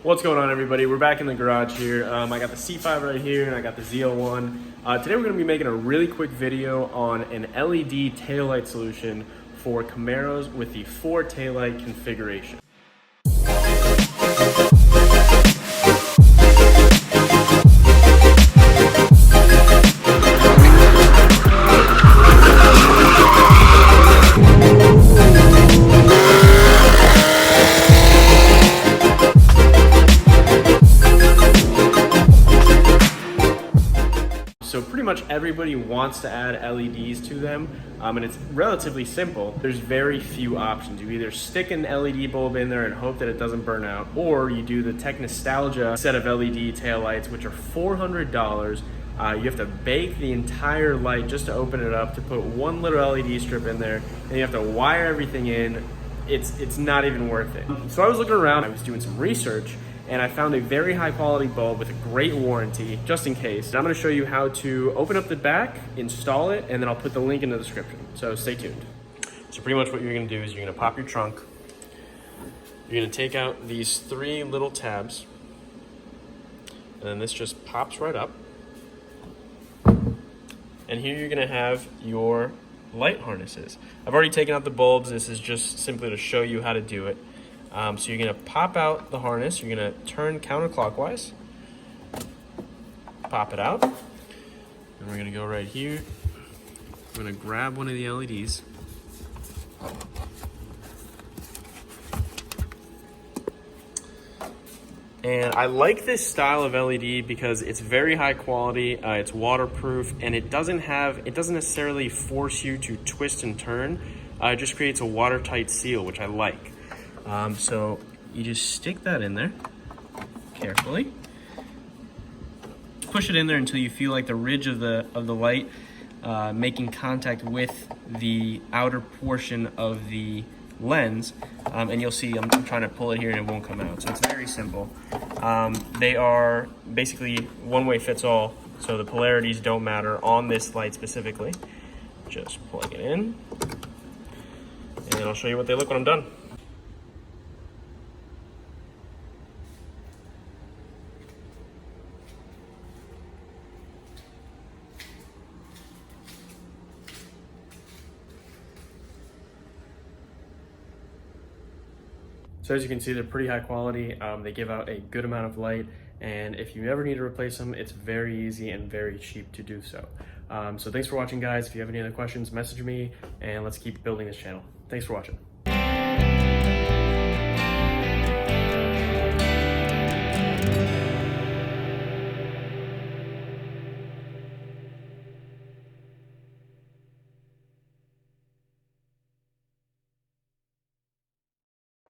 What's going on, everybody? We're back in the garage here. I got the C5 right here and I got the ZL1. Today we're going to be making a really quick video on an LED taillight solution for Camaros with the 4 taillight configuration. So pretty much everybody wants to add LEDs to them, and it's relatively simple. There's very few options. You either stick an LED bulb in there and hope that it doesn't burn out, or you do the Tech Nostalgia set of LED taillights, which are $400. You have to bake the entire light just to open it up, to put one little LED strip in there, and you have to wire everything in. It's not even worth it. So I was looking around, I was doing some research, and I found a very high quality bulb with a great warranty, just in case. And I'm gonna show you how to open up the back, install it, and then I'll put the link in the description. So stay tuned. So pretty much what you're gonna do is you're gonna pop your trunk. You're gonna take out these 3 little tabs, and then this just pops right up. And here you're gonna have your light harnesses. I've already taken out the bulbs. This is just simply to show you how to do it. So you're gonna pop out the harness, you're gonna turn counterclockwise, pop it out, and we're gonna go right here. I'm gonna grab one of the LEDs. And I like this style of LED because it's very high quality, it's waterproof, and it doesn't necessarily force you to twist and turn. It just creates a watertight seal, which I like. So you just stick that in there carefully. Push it in there until you feel like the ridge of the light making contact with the outer portion of the lens, and you'll see I'm trying to pull it here and it won't come out. So it's very simple. They are basically one-way fits all, so the polarities don't matter on this light specifically. Just plug it in, and then I'll show you what they look when I'm done. So as you can see, they're pretty high quality. They give out a good amount of light, and if you ever need to replace them, it's very easy and very cheap to do so. So thanks for watching, guys. If you have any other questions, message me, and let's keep building this channel. Thanks for watching.